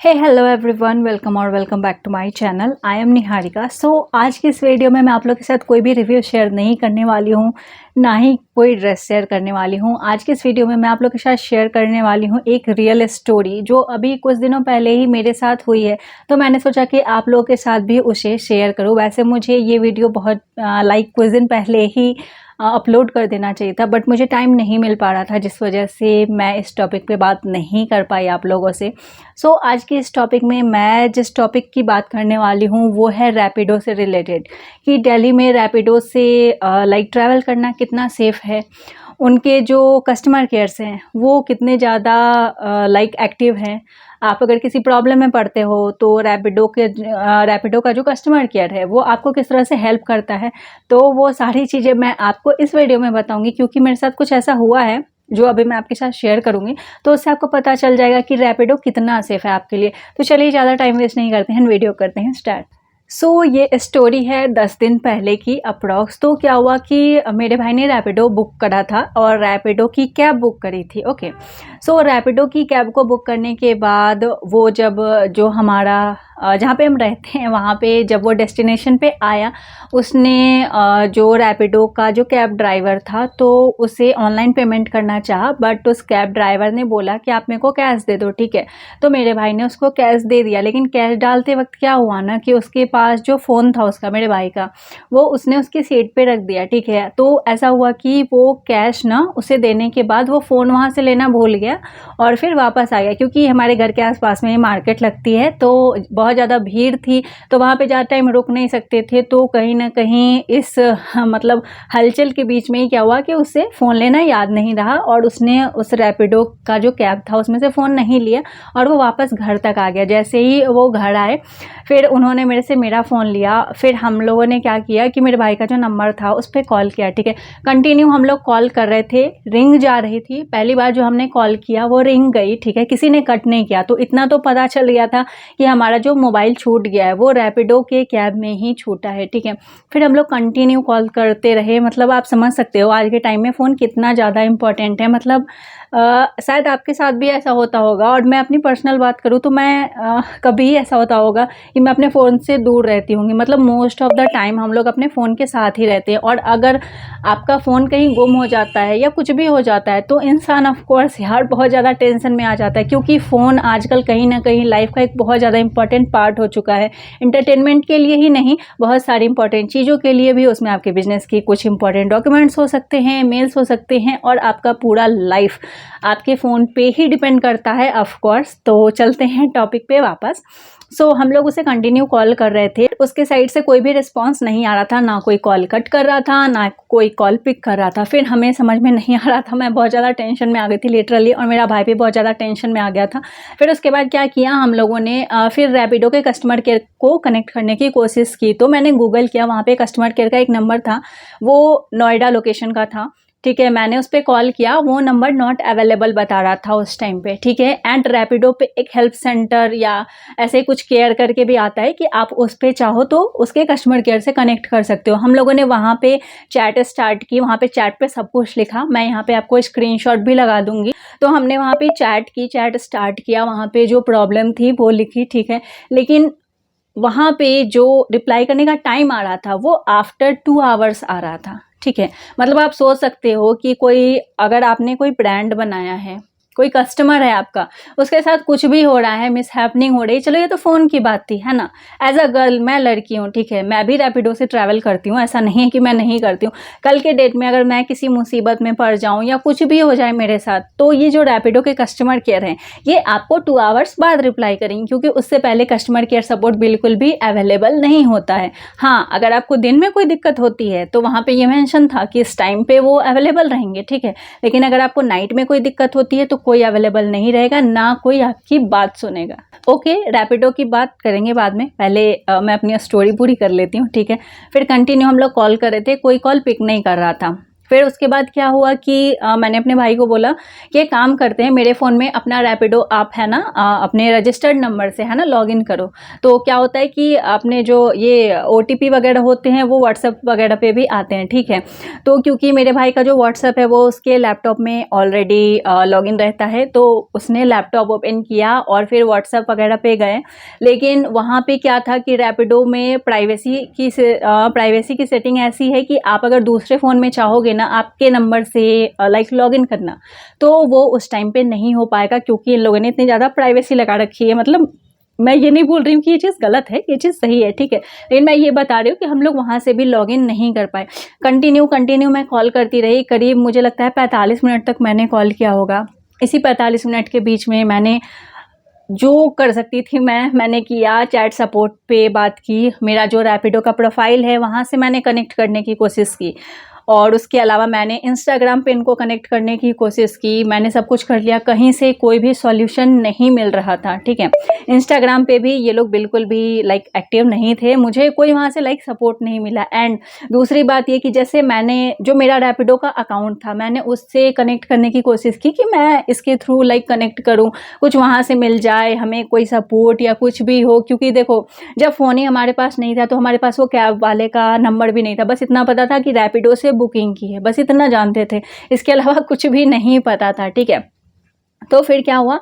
हे hello everyone, welcome और welcome back to my channel. I am Niharika. आज की इस वीडियो में मैं आप लोग के साथ कोई भी रिव्यू शेयर नहीं करने वाली हूँ, ना ही कोई ड्रेस शेयर करने वाली हूँ। आज की इस वीडियो में मैं आप लोग के साथ शेयर करने वाली हूँ एक रियल स्टोरी जो अभी कुछ दिनों पहले ही मेरे साथ हुई है। तो मैंने सोचा कि आप लोगों के साथ भी उसे शेयर करूँ। वैसे मुझे ये वीडियो बहुत कुछ दिन पहले ही अपलोड कर देना चाहिए था, बट मुझे टाइम नहीं मिल पा रहा था, जिस वजह से मैं इस टॉपिक पे बात नहीं कर पाई आप लोगों से। आज की इस टॉपिक में मैं जिस टॉपिक की बात करने वाली हूँ वो है रैपिडो से रिलेटेड, कि दिल्ली में रैपिडो से ट्रैवल करना कितना सेफ़ है। उनके जो कस्टमर केयर्स हैं वो कितने ज़्यादा एक्टिव हैं। आप अगर किसी प्रॉब्लम में पड़ते हो तो रैपिडो का जो कस्टमर केयर है वो आपको किस तरह से हेल्प करता है। तो वो सारी चीज़ें मैं आपको इस वीडियो में बताऊंगी, क्योंकि मेरे साथ कुछ ऐसा हुआ है जो अभी मैं आपके साथ शेयर करूंगी। तो उससे आपको पता चल जाएगा कि रैपिडो कितना सेफ़ है आपके लिए। तो चलिए ज़्यादा टाइम वेस्ट नहीं करते हैं, वीडियो करते हैं स्टार्ट। ये स्टोरी है 10 दिन पहले की अप्रॉक्स। तो क्या हुआ कि मेरे भाई ने रैपिडो बुक करा था और रैपिडो की कैब बुक करी थी। ओके, रैपिडो की कैब को बुक करने के बाद वो जब जो हमारा जहाँ पे हम रहते हैं वहाँ पे जब वो डेस्टिनेशन पे आया, उसने जो रैपिडो का जो कैब ड्राइवर था तो उसे ऑनलाइन पेमेंट करना चाहा, बट उस कैब ड्राइवर ने बोला कि आप मेरे को कैश दे दो। ठीक है, तो मेरे भाई ने उसको कैश दे दिया, लेकिन कैश डालते वक्त क्या हुआ ना कि उसके पास जो फ़ोन था उसका, मेरे भाई का, वो उसने उसकी सीट पे रख दिया। ठीक है, तो ऐसा हुआ कि वो कैश ना उसे देने के बाद वो फ़ोन वहाँ से लेना भूल गया और फिर वापस आ गया। क्योंकि हमारे घर के आसपास में ही मार्केट लगती है तो बहुत ज़्यादा भीड़ थी, तो वहाँ पे ज़्यादा टाइम रुक नहीं सकते थे। तो कहीं ना कहीं इस हलचल के बीच में ही क्या हुआ कि उसे फ़ोन लेना याद नहीं रहा और उसने उस रैपिडो का जो कैब था उसमें से फ़ोन नहीं लिया और वो वापस घर तक आ गया। जैसे ही वो घर आए फिर उन्होंने मेरे से मेरा फ़ोन लिया। फिर हम लोगों ने क्या किया कि मेरे भाई का जो नंबर था उस पर कॉल किया। ठीक है, कंटिन्यू हम लोग कॉल कर रहे थे, रिंग जा रही थी। पहली बार जो हमने कॉल किया वो रिंग गई। ठीक है, किसी ने कट नहीं किया। तो इतना तो पता चल गया था कि हमारा जो मोबाइल छूट गया है वो रैपिडो के कैब में ही छूटा है। ठीक है, फिर हम लोग कंटिन्यू कॉल करते रहे। आप समझ सकते हो आज के टाइम में फ़ोन कितना ज़्यादा इम्पॉर्टेंट है। शायद आपके साथ भी ऐसा होता होगा, और मैं अपनी पर्सनल बात करूँ तो मैं कभी ऐसा होता होगा कि मैं अपने फ़ोन से दूर रहती होंगी। मोस्ट ऑफ द टाइम हम लोग अपने फ़ोन के साथ ही रहते हैं, और अगर आपका फ़ोन कहीं गुम हो जाता है या कुछ भी हो जाता है तो इंसान ऑफ कोर्स यार बहुत ज़्यादा टेंशन में आ जाता है, क्योंकि फ़ोन आजकल कहीं ना कहीं लाइफ का एक बहुत ज़्यादा इंपॉर्टेंट पार्ट हो चुका है। एंटरटेनमेंट के लिए ही नहीं, बहुत सारी इंपॉर्टेंट चीज़ों के लिए भी। उसमें आपके बिजनेस की कुछ इंपॉर्टेंट डॉक्यूमेंट्स हो सकते हैं, मेल्स हो सकते हैं, और आपका पूरा लाइफ आपके फ़ोन पे ही डिपेंड करता है ऑफ कोर्स। तो चलते हैं टॉपिक पे वापस। हम लोग उसे कंटिन्यू कॉल कर रहे थे, उसके साइड से कोई भी रिस्पांस नहीं आ रहा था, ना कोई कॉल कट कर रहा था, ना कोई कॉल पिक कर रहा था। फिर हमें समझ में नहीं आ रहा था, मैं बहुत ज़्यादा टेंशन में आ गई थी लिटरली, और मेरा भाई भी बहुत ज़्यादा टेंशन में आ गया था। फिर उसके बाद क्या किया हम लोगों ने, फिर रैपिडो के कस्टमर केयर को कनेक्ट करने की कोशिश की। तो मैंने गूगल किया, वहाँ पे कस्टमर केयर का एक नंबर था, वो नोएडा लोकेशन का था। ठीक है, मैंने उस पर कॉल किया, वो नंबर नॉट अवेलेबल बता रहा था उस टाइम पे। ठीक है, एंड रैपिडो पे एक हेल्प सेंटर या ऐसे कुछ केयर करके भी आता है कि आप उस पर चाहो तो उसके कस्टमर केयर से कनेक्ट कर सकते हो। हम लोगों ने वहाँ पे चैट स्टार्ट की, वहाँ पे चैट पे सब कुछ लिखा, मैं यहाँ पे आपको स्क्रीनशॉट भी लगा दूंगी। तो हमने वहाँ पे चैट स्टार्ट किया, वहाँ पे जो प्रॉब्लम थी वो लिखी। ठीक है, लेकिन वहाँ पे जो रिप्लाई करने का टाइम आ रहा था वो आफ्टर 2 आवर्स आ रहा था। ठीक है, आप सोच सकते हो कि कोई, अगर आपने कोई ब्रांड बनाया है, कोई कस्टमर है आपका, उसके साथ कुछ भी हो रहा है, मिस हैपनिंग हो रही है, चलो ये तो फ़ोन की बात थी, है ना। एज अ गर्ल, मैं लड़की हूँ, ठीक है, मैं भी रैपिडो से ट्रैवल करती हूँ, ऐसा नहीं है कि मैं नहीं करती हूँ। कल के डेट में अगर मैं किसी मुसीबत में पड़ जाऊँ या कुछ भी हो जाए मेरे साथ, तो ये जो रैपिडो के कस्टमर केयर हैं ये आपको 2 आवर्स बाद रिप्लाई करेंगे, क्योंकि उससे पहले कस्टमर केयर सपोर्ट बिल्कुल भी अवेलेबल नहीं होता है। हाँ, अगर आपको दिन में कोई दिक्कत होती है तो वहाँ पर ये मैंशन था कि इस टाइम पर वो अवेलेबल रहेंगे। ठीक है, लेकिन अगर आपको नाइट में कोई दिक्कत होती है तो कोई अवेलेबल नहीं रहेगा, ना कोई आपकी बात सुनेगा। ओके, रैपिडो की बात करेंगे बाद में, पहले मैं अपनी स्टोरी पूरी कर लेती हूँ। ठीक है, फिर कंटिन्यू हम लोग कॉल कर रहे थे, कोई कॉल पिक नहीं कर रहा था। फिर उसके बाद क्या हुआ कि मैंने अपने भाई को बोला कि एक काम करते हैं, मेरे फ़ोन में अपना रैपिडो आप है ना अपने रजिस्टर्ड नंबर से है ना लॉगिन करो। तो क्या होता है कि अपने जो ये ओटीपी वगैरह होते हैं वो व्हाट्सएप वगैरह पे भी आते हैं, ठीक है। तो क्योंकि मेरे भाई का जो व्हाट्सएप है वो उसके लैपटॉप में ऑलरेडी लॉगिन रहता है, तो उसने लैपटॉप ओपन किया और फिर व्हाट्सएप वगैरह पे गए। लेकिन वहाँ पे क्या था कि रैपिडो में प्राइवेसी की सेटिंग ऐसी है कि आप अगर दूसरे फ़ोन में चाहोगे ना आपके नंबर से लाइक लॉगिन करना, तो वो उस टाइम पे नहीं हो पाएगा, क्योंकि इन लोगों ने इतनी ज़्यादा प्राइवेसी लगा रखी है। मतलब मैं ये नहीं बोल रही हूँ कि ये चीज़ गलत है, ये चीज़ सही है, ठीक है। लेकिन मैं ये बता रही हूँ कि हम लोग वहाँ से भी लॉगिन नहीं कर पाए। कंटिन्यू मैं कॉल करती रही, करीब मुझे लगता है 45 मिनट तक मैंने कॉल किया होगा। इसी 45 मिनट के बीच में मैंने जो कर सकती थी मैंने किया, चैट सपोर्ट पे बात की, मेरा जो रैपिडो का प्रोफाइल है वहाँ से मैंने कनेक्ट करने की कोशिश की, और उसके अलावा मैंने इंस्टाग्राम पे इनको कनेक्ट करने की कोशिश की। मैंने सब कुछ कर लिया, कहीं से कोई भी सॉल्यूशन नहीं मिल रहा था, ठीक है। इंस्टाग्राम पे भी ये लोग बिल्कुल भी लाइक एक्टिव नहीं थे, मुझे कोई वहाँ से लाइक सपोर्ट नहीं मिला। एंड दूसरी बात ये कि जैसे मैंने जो मेरा रैपिडो का अकाउंट था मैंने उससे कनेक्ट करने की कोशिश की कि मैं इसके थ्रू लाइक कनेक्ट करूँ, कुछ वहाँ से मिल जाए, हमें कोई सपोर्ट या कुछ भी हो। क्योंकि देखो जब फ़ोन ही हमारे पास नहीं था तो हमारे पास वो कैब वाले का नंबर भी नहीं था, बस इतना पता था कि रैपिडो से बुकिंग की है, बस इतना जानते थे, इसके अलावा कुछ भी नहीं पता था, ठीक है। तो फिर क्या हुआ,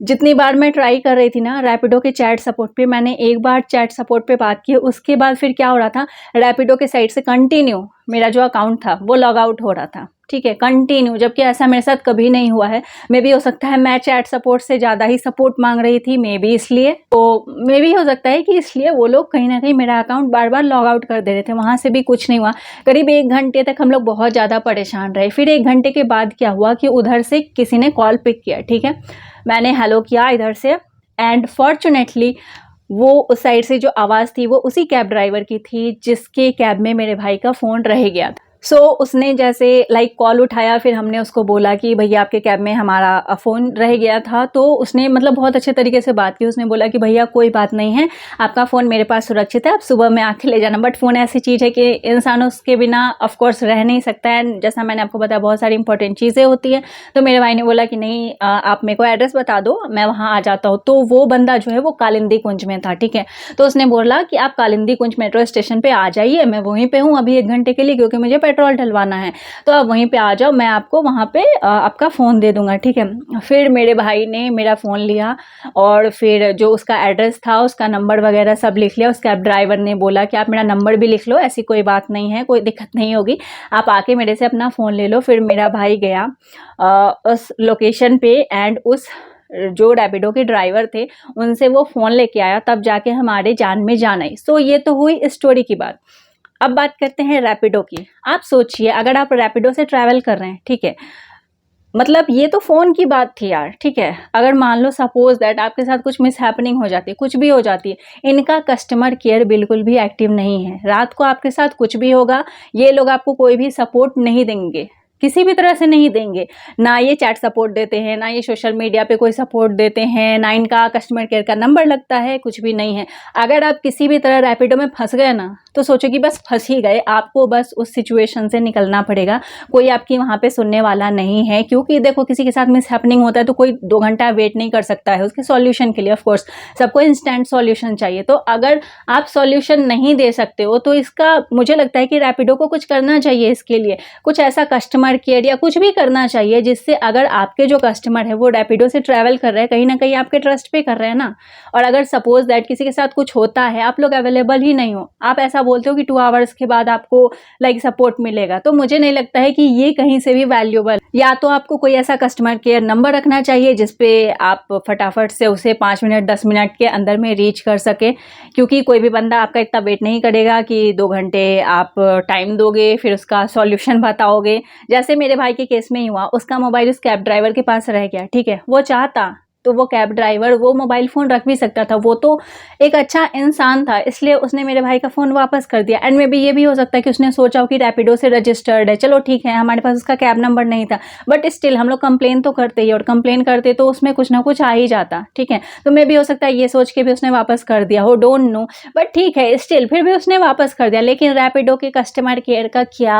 जितनी बार मैं ट्राई कर रही थी ना रैपिडो के चैट सपोर्ट पे, मैंने एक बार चैट सपोर्ट पे बात की, उसके बाद फिर क्या हो रहा था, रैपिडो के साइड से कंटिन्यू मेरा जो अकाउंट था वो लॉग आउट हो रहा था, ठीक है, कंटिन्यू। जबकि ऐसा मेरे साथ कभी नहीं हुआ है। मे बी हो सकता है मैं चैट सपोर्ट से ज़्यादा ही सपोर्ट मांग रही थी, मे बी इसलिए, तो मे बी हो सकता है कि इसलिए वो लोग कहीं ना कहीं मेरा अकाउंट बार बार लॉग आउट कर दे रहे थे। वहाँ से भी कुछ नहीं हुआ, करीब 1 घंटे तक हम लोग बहुत ज़्यादा परेशान रहे। फिर 1 घंटे के बाद क्या हुआ कि उधर से किसी ने कॉल पिक किया, ठीक है, मैंने हेलो किया इधर से, एंड फॉर्चुनेटली वो उस साइड से जो आवाज़ थी वो उसी कैब ड्राइवर की थी जिसके कैब में मेरे भाई का फ़ोन रह गया था। सो उसने जैसे लाइक कॉल उठाया, फिर हमने उसको बोला कि भैया आपके कैब में हमारा फ़ोन रह गया था। तो उसने मतलब बहुत अच्छे तरीके से बात की, उसने बोला कि भैया कोई बात नहीं है, आपका फ़ोन मेरे पास सुरक्षित है, आप सुबह में आके ले जाना। बट फ़ोन ऐसी चीज़ है कि इंसान उसके बिना ऑफकोर्स रह नहीं सकता है, जैसा मैंने आपको बताया बहुत सारी इंपॉर्टेंट चीज़ें होती हैं। तो मेरे भाई ने बोला कि नहीं आप मेरे को एड्रेस बता दो, मैं वहाँ आ जाता हूँ। तो वो बंदा जो है वो कालिंदी कुंज में था, ठीक है। तो उसने बोला कि आप कालिंदी कुंज मेट्रो स्टेशन पर आ जाइए, मैं वहीं पर हूँ अभी 1 घंटे के लिए, क्योंकि मुझे पेट्रोल डलवाना है, तो आप वहीं पे आ जाओ, मैं आपको वहाँ पे आपका फ़ोन दे दूंगा, ठीक है। फिर मेरे भाई ने मेरा फ़ोन लिया और फिर जो उसका एड्रेस था उसका नंबर वगैरह सब लिख लिया। उस कैब ड्राइवर ने बोला कि आप मेरा नंबर भी लिख लो, ऐसी कोई बात नहीं है, कोई दिक्कत नहीं होगी, आप आके मेरे से अपना फ़ोन ले लो। फिर मेरा भाई गया उस लोकेशन पे, एंड उस जो रैपिडो के ड्राइवर थे उनसे वो फ़ोन लेके आया, तब जाके हमारे जान में जान आई। सो ये तो हुई स्टोरी की बात। अब बात करते हैं रैपिडो की। आप सोचिए अगर आप रैपिडो से ट्रैवल कर रहे हैं, ठीक है, मतलब ये तो फ़ोन की बात थी यार, ठीक है। अगर मान लो सपोज दैट आपके साथ कुछ मिस हैपनिंग हो जाती है, कुछ भी हो जाती है, इनका कस्टमर केयर बिल्कुल भी एक्टिव नहीं है। रात को आपके साथ कुछ भी होगा, ये लोग आपको कोई भी सपोर्ट नहीं देंगे, किसी भी तरह से नहीं देंगे। ना ये चैट सपोर्ट देते हैं, ना ये सोशल मीडिया पे कोई सपोर्ट देते हैं, ना इनका कस्टमर केयर का नंबर लगता है, कुछ भी नहीं है। अगर आप किसी भी तरह रैपिडो में फंस गए ना, तो सोचो कि बस फंस ही गए, आपको बस उस सिचुएशन से निकलना पड़ेगा। कोई आपकी वहाँ पे सुनने वाला नहीं है, क्योंकि देखो किसी के साथ मिस हैपनिंग होता है तो कोई 2 घंटा वेट नहीं कर सकता है उसके सॉल्यूशन के लिए। ऑफ कोर्स सबको इंस्टेंट सॉल्यूशन चाहिए। तो अगर आप सॉल्यूशन नहीं दे सकते हो तो इसका मुझे लगता है कि रैपिडो को कुछ करना चाहिए, इसके लिए कुछ ऐसा कस्टमर केयर या कुछ भी करना चाहिए जिससे अगर आपके जो कस्टमर है वो रैपिडो से ट्रैवल कर रहे हैं, कहीं ना कहीं आपके ट्रस्ट पे कर रहे हैं ना, और अगर सपोज दैट किसी के साथ कुछ होता है, आप लोग अवेलेबल ही नहीं हो, आप ऐसा बोलते हो कि 2 आवर्स के बाद आपको लाइक सपोर्ट मिलेगा, तो मुझे नहीं लगता है कि ये कहीं से भी वैल्यूएबल। या तो आपको कोई ऐसा कस्टमर केयर नंबर रखना चाहिए जिसपे आप फटाफट से उसे 5 मिनट 10 मिनट के अंदर में रीच कर सके, क्योंकि कोई भी बंदा आपका इतना वेट नहीं करेगा कि 2 घंटे आप टाइम दोगे फिर उसका सॉल्यूशन बताओगे। जैसे मेरे भाई के केस में ही हुआ, उसका मोबाइल उस कैब ड्राइवर के पास रह गया, ठीक है। वो चाहता तो वो कैब ड्राइवर वो मोबाइल फ़ोन रख भी सकता था, वो तो एक अच्छा इंसान था, इसलिए उसने मेरे भाई का फ़ोन वापस कर दिया। एंड मे बी ये भी हो सकता है कि उसने सोचा हो कि रैपिडो से रजिस्टर्ड है, चलो ठीक है, हमारे पास उसका कैब नंबर नहीं था, बट स्टिल हम लोग कंप्लेन तो करते ही, और कंप्लेन करते तो उसमें कुछ ना कुछ आ ही जाता, ठीक है। तो मे भी हो सकता है ये सोच के भी उसने वापस कर दिया हो, डोंट नो, बट ठीक है, स्टिल फिर भी उसने वापस कर दिया। लेकिन रैपिडो के कस्टमर केयर का क्या,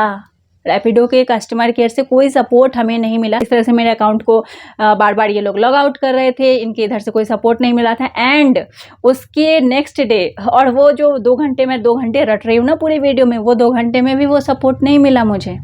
रैपिडो के कस्टमर केयर से कोई सपोर्ट हमें नहीं मिला। इस तरह से मेरे अकाउंट को बार बार ये लोग लॉग आउट कर रहे थे, इनके इधर से कोई सपोर्ट नहीं मिला था। एंड उसके नेक्स्ट डे, और वो जो 2 घंटे में 2 घंटे रट रही हूँ ना पूरी वीडियो में, वो 2 घंटे में भी वो सपोर्ट नहीं मिला मुझे।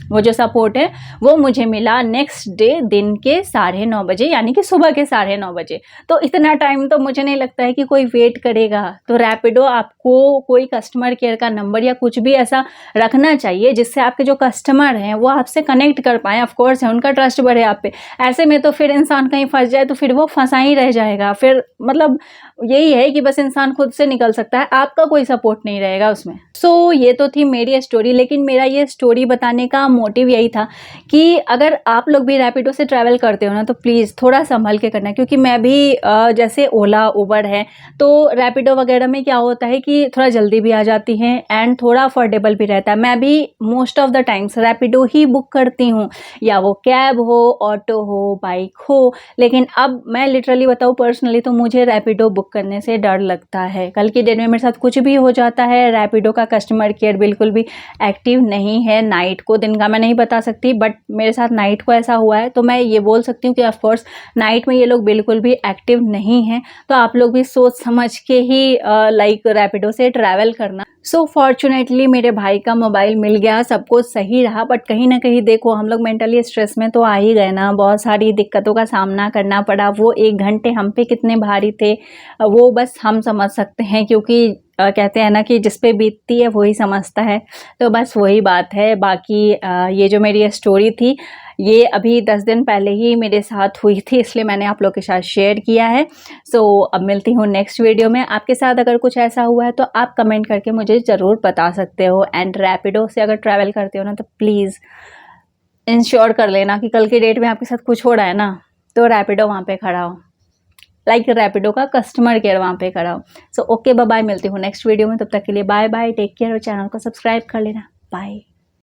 वो जो सपोर्ट है वो मुझे मिला नेक्स्ट डे दिन के 9:30 बजे, यानी कि सुबह के 9:30 बजे। तो इतना टाइम तो मुझे नहीं लगता है कि कोई वेट करेगा। तो रैपिडो आपको कोई कस्टमर केयर का नंबर या कुछ भी ऐसा रखना चाहिए जिससे आपके जो कस्टमर हैं वो आपसे कनेक्ट कर पाएँ। ऑफकोर्स है, उनका ट्रस्ट बढ़े आप पे। ऐसे में तो फिर इंसान कहीं फंस जाए तो फिर वो फंसा ही रह जाएगा। फिर मतलब यही है कि बस इंसान खुद से निकल सकता है, आपका कोई सपोर्ट नहीं रहेगा उसमें। सो ये तो थी मेरी स्टोरी, लेकिन मेरा ये स्टोरी बताने का मोटिव यही था कि अगर आप लोग भी रैपिडो से ट्रैवल करते हो ना तो प्लीज़ थोड़ा संभल के करना। क्योंकि मैं भी जैसे ओला उबर है तो रैपिडो वगैरह में क्या होता है कि थोड़ा जल्दी भी आ जाती हैं एंड थोड़ा अफोर्डेबल भी रहता है। मैं भी most of the times Rapido he book करती हूँ, या वो कैब हो, ऑटो हो, बाइक हो। लेकिन अब मैं लिटरली बताऊँ पर्सनली तो मुझे रैपिडो बुक करने से डर लगता है। कल की डेट में मेरे साथ कुछ भी हो जाता है, रैपिडो का कस्टमर केयर बिल्कुल भी एक्टिव नहीं है। नाइट को, दिन का मैं नहीं बता सकती, बट मेरे साथ नाइट को ऐसा हुआ है तो मैं ये बोल सकती हूँ कि ऑफ कोर्स नाइट में ये लोग बिल्कुल भी एक्टिव नहीं हैं। तो आप लोग भी सोच समझ के ही लाइक रैपिडो से ट्रैवल करना। सो फॉर्चुनेटली मेरे भाई का मोबाइल मिल गया, सब कुछ सही रहा। बट कहीं ना कहीं देखो, हम लोग मेंटली स्ट्रेस में तो आ ही गए ना, बहुत सारी दिक्कतों का सामना करना पड़ा। वो 1 घंटे हम पे कितने भारी थे वो बस हम समझ सकते हैं, क्योंकि कहते हैं ना कि जिस पे बीतती है वही समझता है। तो बस वही बात है। बाकी ये जो मेरी स्टोरी थी ये अभी 10 दिन पहले ही मेरे साथ हुई थी, इसलिए मैंने आप लोग के साथ शेयर किया है। सो अब मिलती हूँ नेक्स्ट वीडियो में। आपके साथ अगर कुछ ऐसा हुआ है तो आप कमेंट करके मुझे ज़रूर बता सकते हो। एंड रैपिडो से अगर ट्रैवल करते हो ना तो प्लीज़ इंश्योर कर लेना कि कल की डेट में आपके साथ कुछ हो रहा है ना तो रैपिडो वहाँ पे खड़ा हो, लाइक रैपिडो का कस्टमर केयर वहाँ पे खड़ा हो। सो ओके, बाय बाय, मिलती हूँ नेक्स्ट वीडियो में। तब तक के लिए बाय बाय, टेक केयर, और चैनल को सब्सक्राइब कर लेना। बाय।